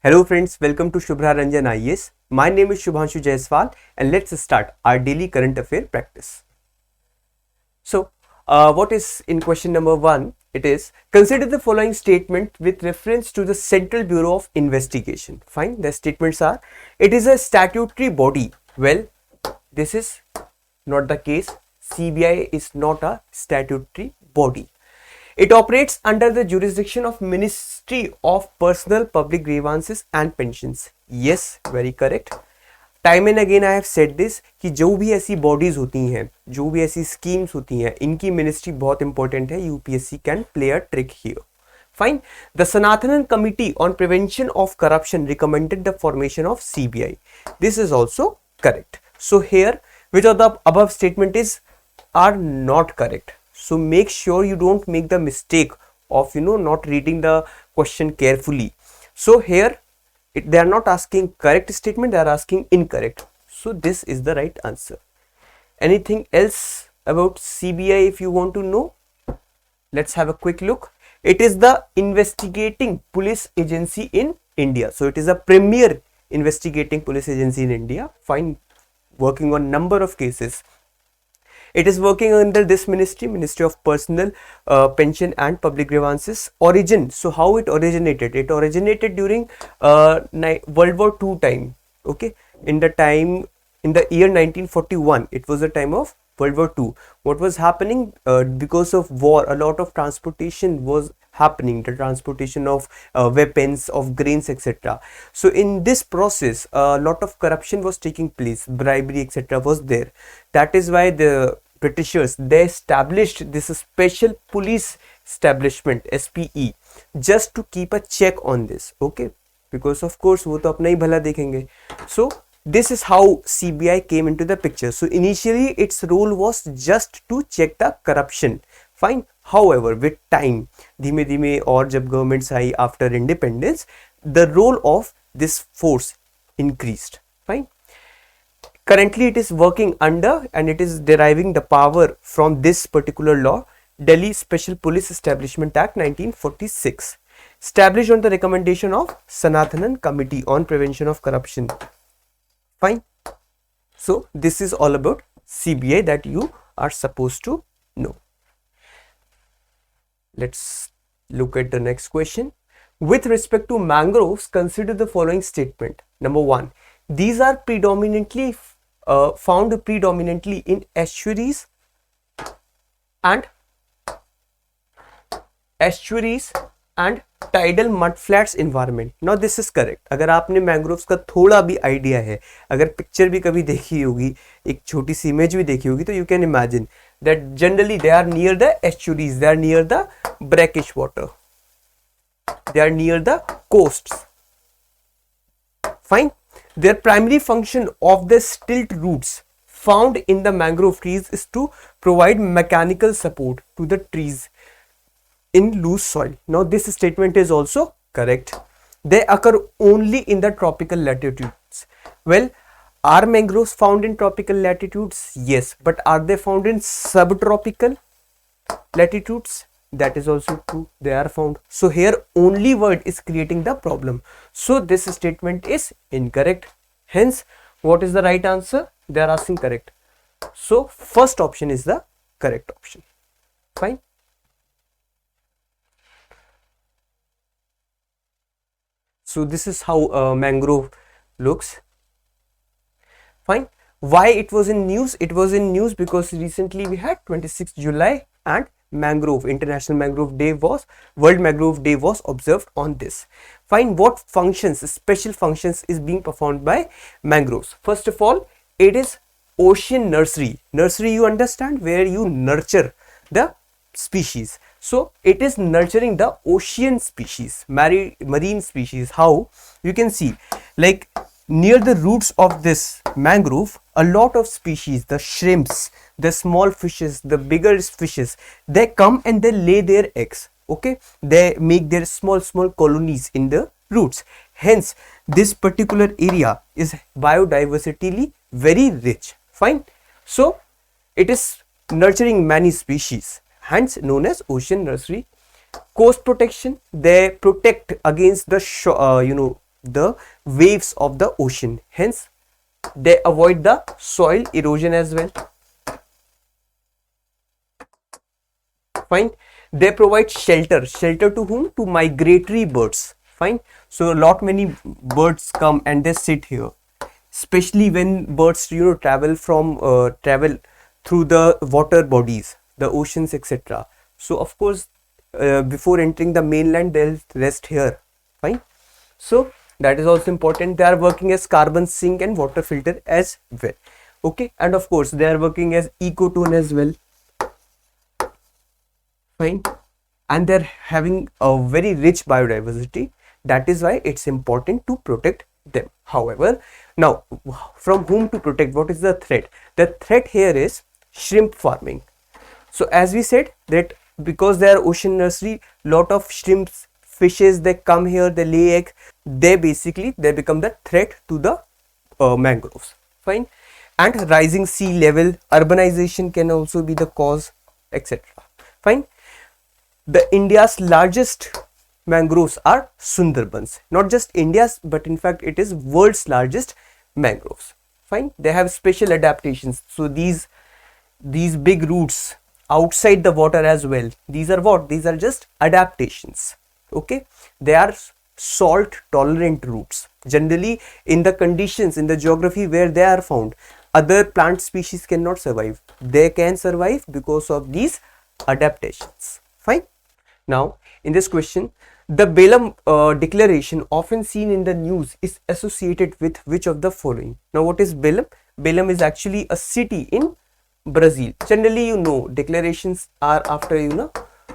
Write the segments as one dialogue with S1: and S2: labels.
S1: Hello friends, welcome to Shubhra Ranjan IAS. My name is Shubhanshu Jaiswal and let's start our daily current affair practice. So, what is in question number 1? It is, consider the following statement with reference to the Central Bureau of Investigation. Fine, the statements are, it is a statutory body. Well, this is not the case. CBI is not a statutory body. It operates under the jurisdiction of Ministry of Personal Public Grievances and Pensions. Yes, very correct. Time and again I have said this कि जो भी ऐसी bodies होती हैं, जो भी ऐसी schemes होती हैं, इनकी मिनिस्ट्री बहुत इंपॉर्टेंट है. UPSC can play a trick here. Fine. The Sanathanan Committee on Prevention of Corruption recommended the formation of CBI. This is also correct. So here, which of the above statement are not correct. So make sure you don't make the mistake of not reading the question carefully. So here they are not asking correct statement, they are asking incorrect. So this is the right answer. Anything else about CBI if you want to know? Let's have a quick look. It is the investigating police agency in India. So it is a premier investigating police agency in India. Fine, working on number of cases. It is working under this ministry, Ministry of Personal, Pension and Public Grievances. Origin, so how it originated? It originated during World War II time. Okay, in the year 1941, it was the time of World War II. What was happening? Because of war, a lot of transportation was happening, the transportation of weapons, of grains, etc. So in this process, a lot of corruption was taking place, bribery, etc. was there. That is why the Britishers, they established this special police establishment, SPE, just to keep a check on this. Okay, because of course वो तो अपना ही भला देखेंगे. So this is how CBI came into the picture. So initially its role was just to check the corruption. Fine. However, with time, धीमे धीमे और जब governments I after independence, the role of this force increased. Fine. Currently it is working under and it is deriving the power from this particular law, Delhi Special Police Establishment Act 1946, established on the recommendation of Sanathanan Committee on Prevention of Corruption. Fine. So this is all about CBI that you are supposed to know. Let's look at the next question. With respect to mangroves, consider the following statement. Number 1. These are found predominantly in estuaries and tidal mudflats environment. Now this is correct. अगर आपने mangroves का थोड़ा भी idea है, अगर picture भी कभी देखी होगी, एक छोटी सी इमेज भी देखी होगी, तो you can imagine that generally they are near the estuaries, they are near the brackish water, they are near the coasts. Fine. Their primary function of the stilt roots found in the mangrove trees is to provide mechanical support to the trees in loose soil. Now this statement is also correct. They occur only in the tropical latitudes. Well, are mangroves found in tropical latitudes? Yes, but are they found in subtropical latitudes? That is also true, they are found. So here only word is creating the problem. So this statement is incorrect. Hence, what is the right answer? They are asking correct. So first option is the correct option. Fine. So this is how mangrove looks. Fine. Why it was in news? It was in news because recently we had 26th July and International Mangrove Day World Mangrove Day was observed on this. Fine. What functions, special functions is being performed by mangroves? First of all, it is ocean nursery. Nursery, you understand, where you nurture the species. So it is nurturing the ocean species, marine species. How? You can see, like near the roots of this mangrove, a lot of species, the shrimps, the small fishes, the bigger fishes, they come and they lay their eggs. Okay, they make their small colonies in the roots. Hence this particular area is biodiversity very rich. Fine. So it is nurturing many species, hence known as ocean nursery. Coast protection, they protect against the the waves of the ocean. Hence, they avoid the soil erosion as well. Fine. They provide shelter. Shelter to whom? To migratory birds. Fine. So a lot many birds come and they sit here, especially when birds travel through the water bodies, the oceans, etc. So of course, before entering the mainland, they'll rest here. Fine. So that is also important. They are working as carbon sink and water filter as well. Okay, and of course they are working as ecotone as well. Fine. And they're having a very rich biodiversity. That is why it's important to protect them. However, now from whom to protect? What is the threat? The threat here is shrimp farming. So as we said that because they are ocean nursery, lot of shrimps, fishes, they come here, they lay egg, they become the threat to the mangroves. Fine. And rising sea level, urbanization can also be the cause, etc. Fine. The India's largest mangroves are Sundarbans. Not just India's, but in fact it is world's largest mangroves. Fine. They have special adaptations. So these big roots outside the water as well. These are what? These are just adaptations. Okay. They are salt tolerant roots. Generally in the conditions, in the geography where they are found, other plant species cannot survive. They can survive because of these adaptations. Fine. Now, in this question, the Belem declaration often seen in the news is associated with which of the following? Now, what is Belem? Belem is actually a city in Brazil. Generally, declarations are after,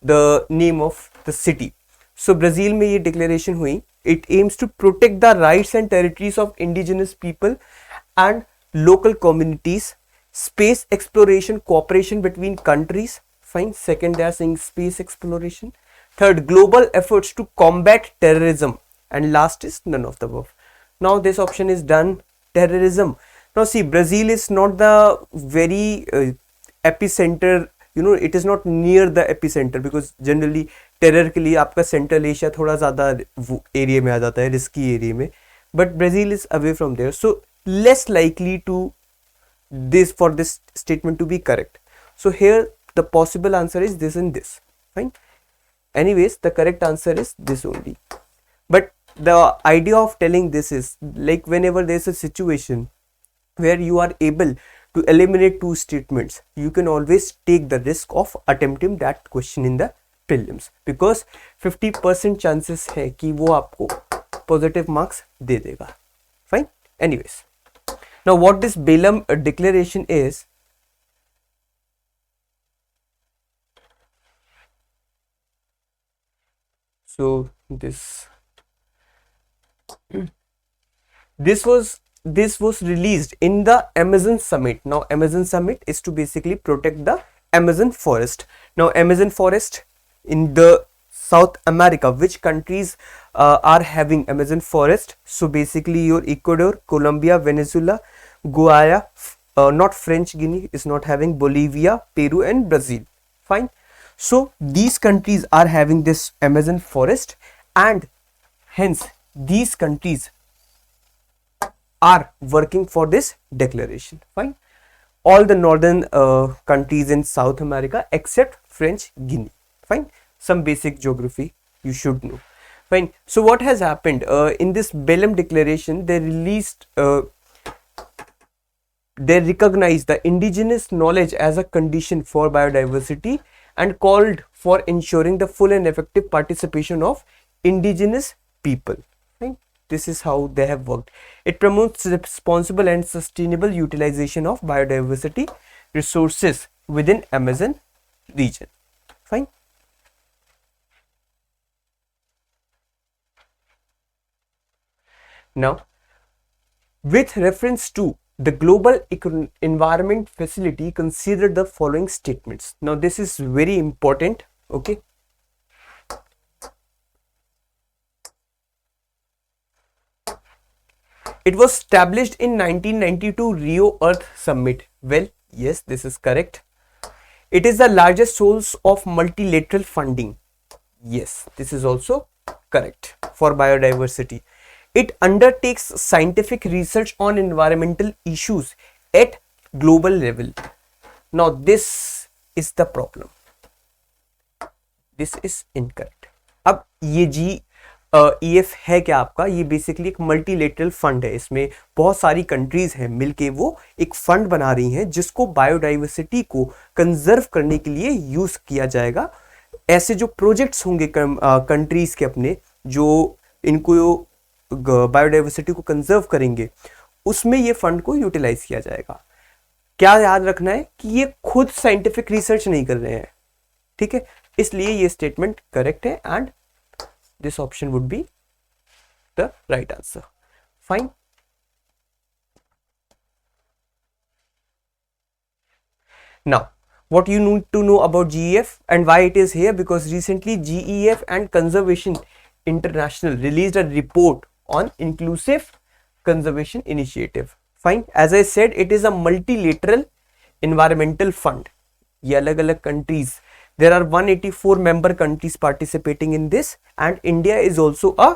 S1: the name of the city. So, Brazil में ये declaration हुई. It aims to protect the rights and territories of indigenous people and local communities, space exploration, cooperation between countries. Fine. Second, they are saying space exploration. Third, global efforts to combat terrorism. And last is none of the above. Now this option is done. Terrorism. Now see, Brazil is not the very epicenter. It is not near the epicenter because generally terror के लिए आपका Central Asia थोड़ा ज़्यादा area में आ जाता है, risky area में. But Brazil is away from there, so less likely to for this statement to be correct. So here the possible answer is this and this. Fine. Anyways, the correct answer is this only. But the idea of telling this is like whenever there is a situation where you are able to eliminate two statements, you can always take the risk of attempting that question in the prelims because 50% chances है कि वो आपको positive marks दे देगा. Fine. Anyways, now what this Belem declaration is. So this was released in the Amazon summit. Now Amazon summit is to basically protect the Amazon forest. Now Amazon forest in the South America, which countries are having Amazon forest? So basically your Ecuador, Colombia, Venezuela, Guyana, not French Guinea is not having, Bolivia, Peru and Brazil. Fine. So these countries are having this Amazon forest and hence these countries are working for this declaration. Fine. All the northern countries in South America except French Guinea. Fine. Some basic geography you should know. Fine. So what has happened in this Belem declaration? They released they recognized the indigenous knowledge as a condition for biodiversity and called for ensuring the full and effective participation of indigenous people. Right? This is how they have worked. It promotes responsible and sustainable utilization of biodiversity resources within Amazon region. Fine. Now, with reference to the Global Environment Facility, consider the following statements. Now, this is very important. Okay. It was established in 1992 Rio Earth Summit. Well, yes, this is correct. It is the largest source of multilateral funding. Yes, this is also correct for biodiversity. It undertakes scientific research on environmental issues at global level. Now this is the problem. This is incorrect. अब ये GEF है क्या आपका? ये basically एक multilateral fund है. इसमें बहुत सारी कंट्रीज हैं मिलके वो एक फंड बना रही हैं जिसको बायोडाइवर्सिटी को कंजर्व करने के लिए यूज किया जाएगा. ऐसे जो प्रोजेक्ट्स होंगे कंट्रीज के अपने, जो इनको बायोडाइवर्सिटी को कंजर्व करेंगे, उसमें ये फंड को यूटिलाइज किया जाएगा. क्या याद रखना है कि ये खुद साइंटिफिक रिसर्च नहीं कर रहे हैं, ठीक है, इसलिए ये स्टेटमेंट करेक्ट है and this option would be the right answer. Fine. Now what you need to know about GEF and why it is here, because recently GEF and Conservation International released a report on inclusive conservation initiative. Fine. As I said, it is a multilateral environmental fund. ये अलग अलग countries, there are 184 member countries participating in this and India is also a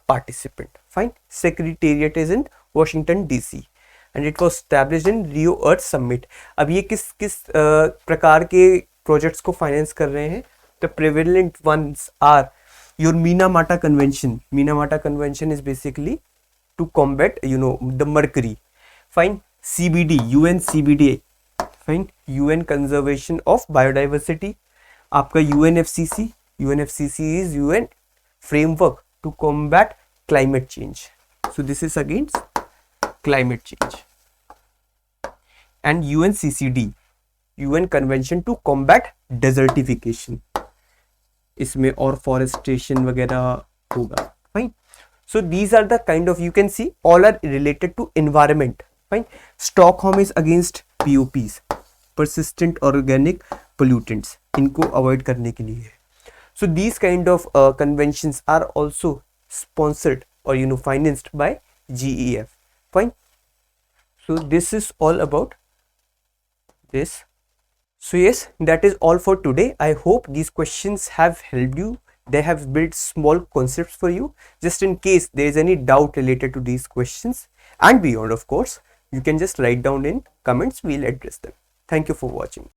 S1: participant. Fine. Secretariat is in Washington DC and it was established in Rio Earth Summit. अब ये किस प्रकार के projects को finance कर रहे हैं? The prevalent ones are your Minamata Convention. Minamata Convention is basically to combat, the mercury. Fine. CBD, UN CBD. Fine. UN Conservation of Biodiversity. आपका UNFCCC. UNFCCC is UN Framework to Combat Climate Change. So this is against climate change. And UNCCD, UN Convention to Combat Desertification. इसमें और forestation वगैरह होगा. Fine. So these are the kind of, you can see all are related to environment. Fine. Stockholm is against POPs, persistent organic pollutants. इनको avoid करने के लिए. So these kind of conventions are also sponsored or financed by GEF. Fine. So this is all about this. So yes, that is all for today. I hope these questions have helped you. They have built small concepts for you. Just in case there is any doubt related to these questions and beyond, of course, you can just write down in comments. We'll address them. Thank you for watching.